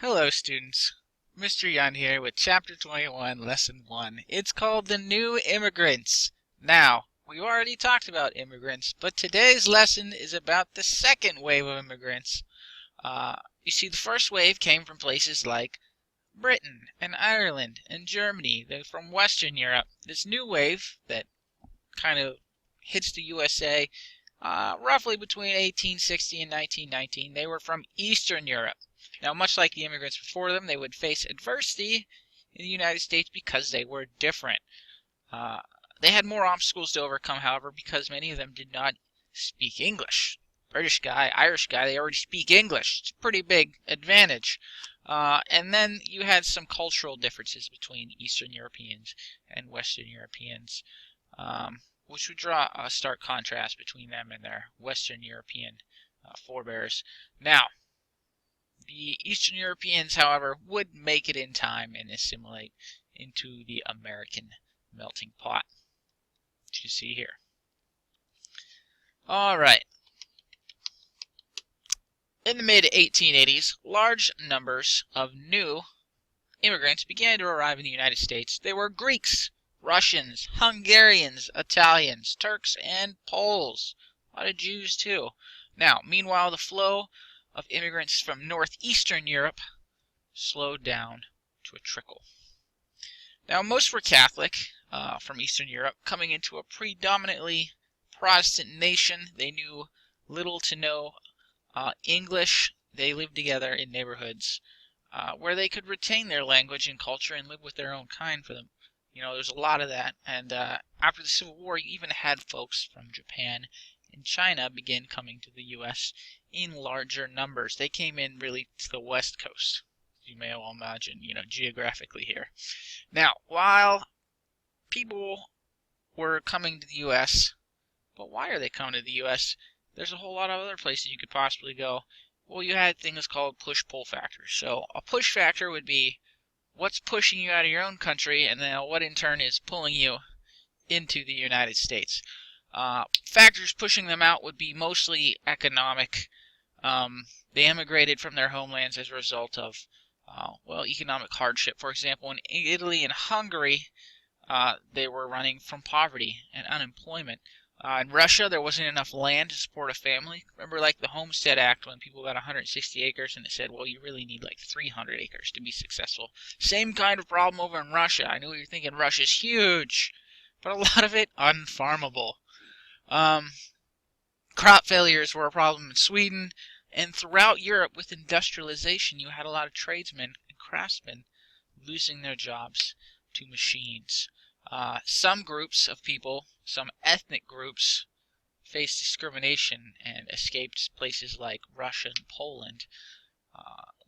Hello, students. Mr. Yan here with Chapter 21, Lesson 1. It's called The New Immigrants. Now, we've already talked about immigrants, but today's lesson is about the second wave of immigrants. You see, the first wave came from places like Britain and Ireland and Germany. They're from Western Europe. This new wave that kind of hits the USA roughly between 1860 and 1919, they were from Eastern Europe. Now, much like the immigrants before them, they would face adversity in the United States because they were different. They had more obstacles to overcome, however, because many of them did not speak English. British guy, Irish guy, they already speak English. It's a pretty big advantage. And then you had some cultural differences between Eastern Europeans and Western Europeans, which would draw a stark contrast between them and their Western European forebears. Now, the Eastern Europeans, however, would make it in time and assimilate into the American melting pot, which you see here. Alright. In the mid-1880s, large numbers of new immigrants began to arrive in the United States. They were Greeks, Russians, Hungarians, Italians, Turks, and Poles. A lot of Jews, too. Now, meanwhile, the flow of immigrants from northeastern Europe slowed down to a trickle. Now, most were Catholic from Eastern Europe, coming into a predominantly Protestant nation. They knew little to no English. They lived together in neighborhoods where they could retain their language and culture and live with their own kind for them. You know, there's a lot of that. And after the Civil War, you even had folks from Japan and China begin coming to the U.S. in larger numbers. They came in really to the West Coast, you may well imagine, geographically here. Now, while people were coming to the U.S., but why are they coming to the U.S.? There's a whole lot of other places you could possibly go. Well, you had things called push-pull factors. So a push factor would be what's pushing you out of your own country, and then what in turn is pulling you into the United States. Factors pushing them out would be mostly economic. They emigrated from their homelands as a result of, economic hardship. For example, in Italy and Hungary, they were running from poverty and unemployment. In Russia, there wasn't enough land to support a family. Remember, like the Homestead Act, when people got 160 acres, and it said, well, you really need like 300 acres to be successful. Same kind of problem over in Russia. I know what you're thinking, Russia's huge, but a lot of it unfarmable. Crop failures were a problem in Sweden, and throughout Europe with industrialization you had a lot of tradesmen and craftsmen losing their jobs to machines. Some groups of people, some ethnic groups, faced discrimination and escaped places like Russia and Poland,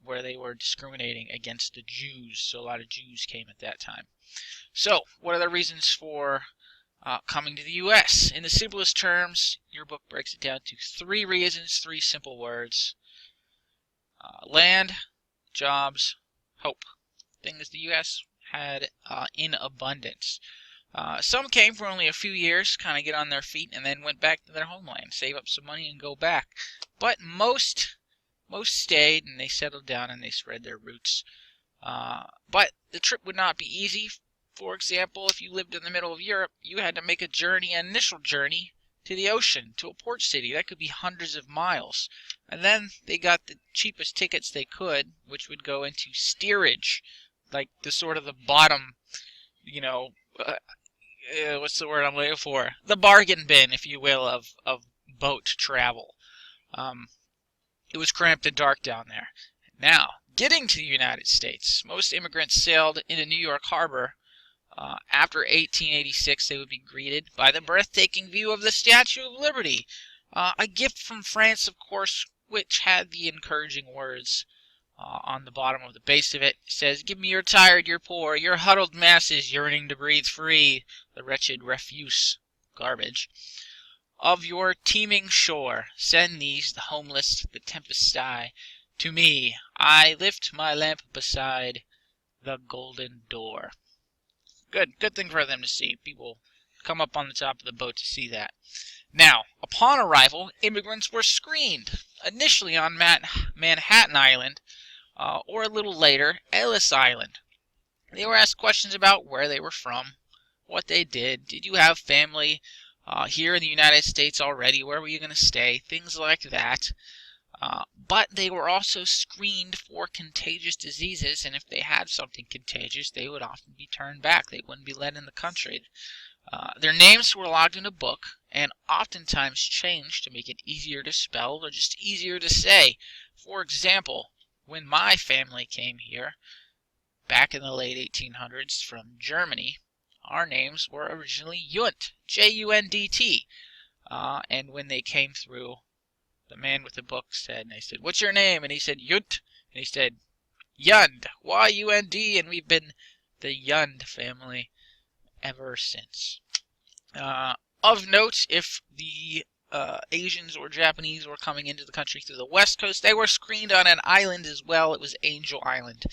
where they were discriminating against the Jews, so a lot of Jews came at that time. So, what are the reasons for coming to the U.S.? In the simplest terms, your book breaks it down to 3 reasons, 3 simple words. Land, jobs, hope. Things the U.S. had in abundance. Some came for only a few years, kind of get on their feet, and then went back to their homeland, save up some money and go back. But most stayed, and they settled down and they spread their roots. But the trip would not be easy. For example, if you lived in the middle of Europe, you had to make an initial journey to the ocean, to a port city. That could be hundreds of miles. And then they got the cheapest tickets they could, which would go into steerage, like the sort of the bottom, what's the word I'm looking for? The bargain bin, if you will, of boat travel. It was cramped and dark down there. Now, getting to the United States, most immigrants sailed into New York Harbor. After 1886, they would be greeted by the breathtaking view of the Statue of Liberty, a gift from France, of course, which had the encouraging words on the bottom of the base of it. It says, "Give me your tired, your poor, your huddled masses yearning to breathe free, the wretched refuse, garbage, of your teeming shore. Send these, the homeless, the tempest-sty, to me. I lift my lamp beside the golden door." Good thing for them to see. People come up on the top of the boat to see that. Now, upon arrival, immigrants were screened, initially on Manhattan Island, or a little later, Ellis Island. They were asked questions about where they were from, what they did you have family here in the United States already, where were you going to stay, things like that. But they were also screened for contagious diseases, and if they had something contagious, they would often be turned back. They wouldn't be let in the country. Their names were logged in a book and oftentimes changed to make it easier to spell or just easier to say. For example, when my family came here back in the late 1800s from Germany, our names were originally Junt, J-U-N-D-T. And when they came through, the man with the book said, and they said, "What's your name?" And he said, "Junt." And he said, "Yund, Y-U-N-D," and we've been the Yund family ever since. Of note, if the Asians or Japanese were coming into the country through the West Coast, they were screened on an island as well. It was Angel Island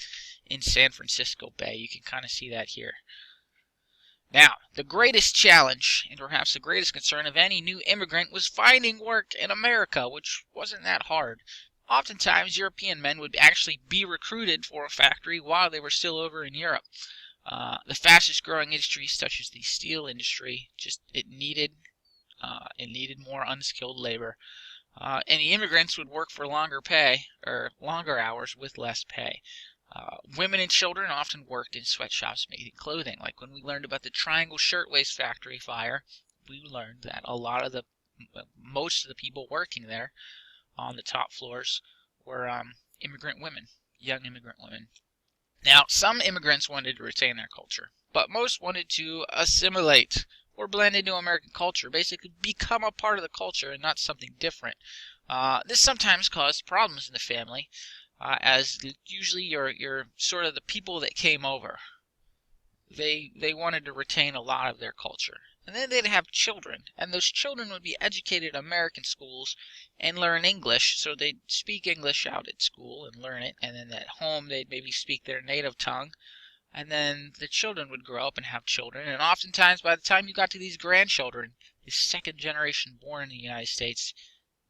in San Francisco Bay. You can kind of see that here. Now, the greatest challenge, and perhaps the greatest concern of any new immigrant, was finding work in America, which wasn't that hard. Oftentimes, European men would actually be recruited for a factory while they were still over in Europe. The fastest growing industries, such as the steel industry, it needed more unskilled labor. And the immigrants would work for longer pay, or longer hours with less pay. Women and children often worked in sweatshops making clothing. Like when we learned about the Triangle Shirtwaist Factory fire, we learned that most of the people working there on the top floors were immigrant women, young immigrant women. Now, some immigrants wanted to retain their culture, but most wanted to assimilate or blend into American culture, basically become a part of the culture and not something different. This sometimes caused problems in the family, as usually you're sort of the people that came over. They wanted to retain a lot of their culture. And then they'd have children, and those children would be educated in American schools and learn English, so they'd speak English out at school and learn it, and then at home they'd maybe speak their native tongue, and then the children would grow up and have children, and oftentimes by the time you got to these grandchildren, the second generation born in the United States,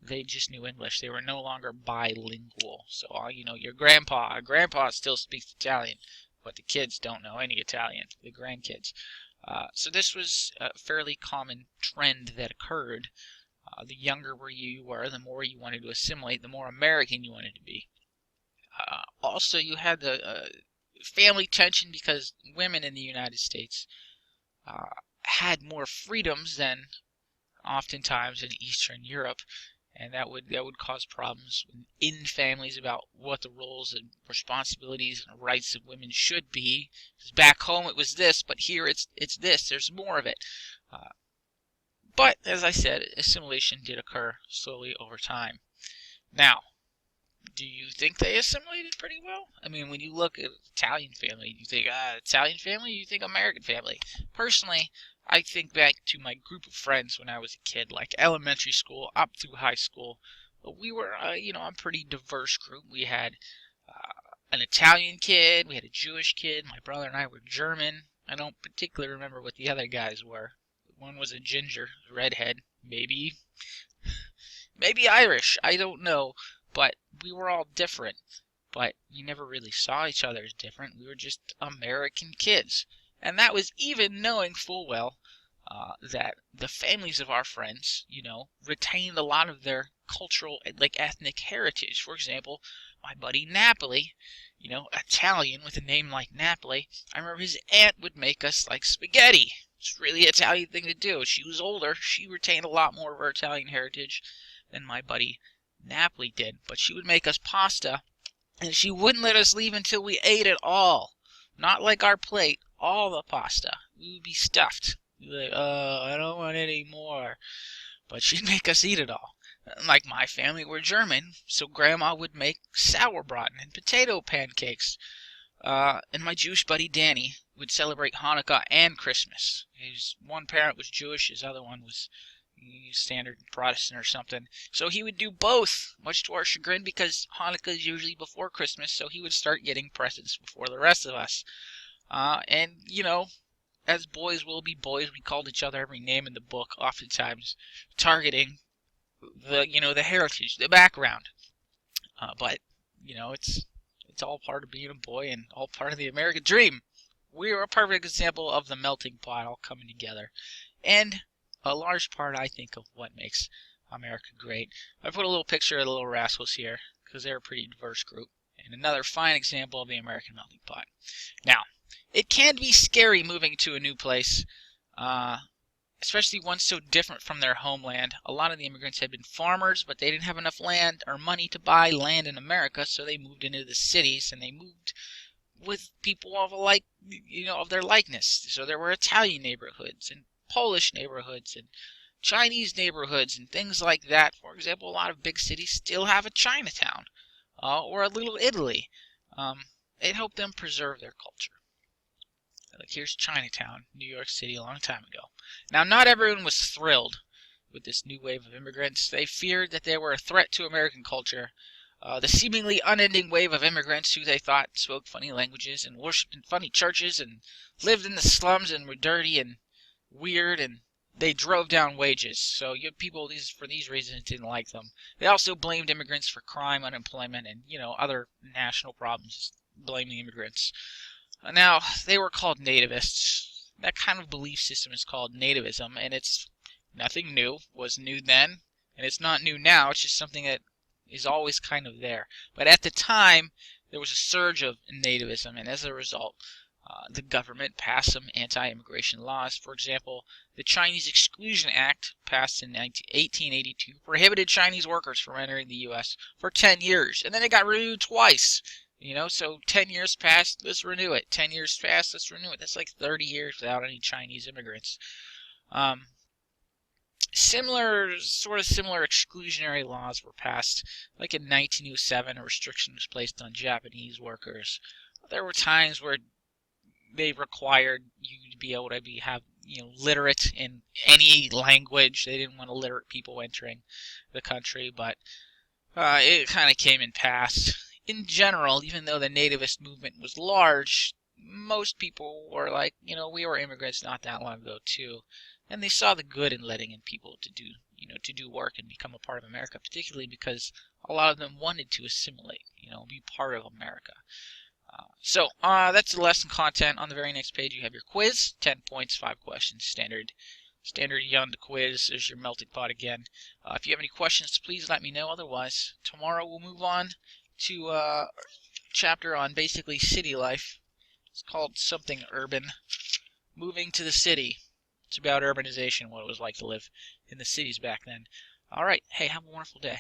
they just knew English. They were no longer bilingual. So, your grandpa still speaks Italian, but the kids don't know any Italian, the grandkids. So this was a fairly common trend that occurred. The younger you were, the more you wanted to assimilate, the more American you wanted to be. Also, you had the family tension because women in the United States had more freedoms than oftentimes in Eastern Europe. And that would cause problems in families about what the roles and responsibilities and rights of women should be. Because back home it was this, but here it's this. There's more of it. But as I said, assimilation did occur slowly over time. Now, do you think they assimilated pretty well? I mean, when you look at Italian family, you think Italian family, you think American family. Personally, I think back to my group of friends when I was a kid, like elementary school up through high school. We were, a pretty diverse group. We had an Italian kid, we had a Jewish kid, my brother and I were German. I don't particularly remember what the other guys were. One was a ginger, redhead, maybe Irish, I don't know. But we were all different. But we never really saw each other as different. We were just American kids. And that was even knowing full well that the families of our friends, retained a lot of their cultural, ethnic heritage. For example, my buddy Napoli, Italian with a name like Napoli, I remember his aunt would make us spaghetti. It's really an Italian thing to do. She was older. She retained a lot more of her Italian heritage than my buddy Napoli did. But she would make us pasta, and she wouldn't let us leave until we ate it all. Not like our plate, all the pasta. We would be stuffed. We'd be like, I don't want any more. But she'd make us eat it all. Like my family were German, so Grandma would make sauerbraten and potato pancakes. And my Jewish buddy Danny would celebrate Hanukkah and Christmas. His one parent was Jewish, his other one was standard Protestant or something. So he would do both, much to our chagrin, because Hanukkah is usually before Christmas, so he would start getting presents before the rest of us. And, as boys will be boys, we called each other every name in the book, oftentimes targeting the heritage, the background. But, it's It's all part of being a boy and all part of the American dream. We are a perfect example of the melting pot all coming together. And a large part, I think, of what makes America great. I put a little picture of the Little Rascals here because they're a pretty diverse group. And another fine example of the American melting pot. Now, it can be scary moving to a new place, especially one so different from their homeland. A lot of the immigrants had been farmers, but they didn't have enough land or money to buy land in America, so they moved into the cities, and they moved with people of of their likeness. So there were Italian neighborhoods and Polish neighborhoods and Chinese neighborhoods and things like that. For example, a lot of big cities still have a Chinatown or a Little Italy. It helped them preserve their culture. Like here's Chinatown, New York City, a long time ago. Now, not everyone was thrilled with this new wave of immigrants. They feared that they were a threat to American culture. The seemingly unending wave of immigrants who they thought spoke funny languages and worshipped in funny churches and lived in the slums and were dirty and weird, and they drove down wages. So you have people for these reasons didn't like them. They also blamed immigrants for crime, unemployment, and other national problems. Blaming immigrants. Now, they were called nativists. That kind of belief system is called nativism, and it's nothing new. Was new then, and it's not new now. It's just something that is always kind of there. But at the time, there was a surge of nativism, and as a result, the government passed some anti-immigration laws. For example, the Chinese Exclusion Act, passed in 1882, prohibited Chinese workers from entering the U.S. for 10 years, and then it got renewed twice. So 10 years passed, let's renew it. 10 years passed, let's renew it. That's like 30 years without any Chinese immigrants. Similar exclusionary laws were passed. Like in 1907, a restriction was placed on Japanese workers. There were times where they required you to be able to have literate in any language. They didn't want illiterate people entering the country, but it kind of came and passed. In general, even though the nativist movement was large, most people were like, we were immigrants not that long ago too, and they saw the good in letting in people to do work and become a part of America, particularly because a lot of them wanted to assimilate, be part of America. So that's the lesson content. On the very next page, you have your quiz, 10 points, 5 questions, standard Yund quiz. There's your melting pot again. If you have any questions, please let me know. Otherwise, tomorrow we'll move on to a chapter on basically city life. It's called something urban. Moving to the city. It's about urbanization, what it was like to live in the cities back then. All right. Hey, have a wonderful day.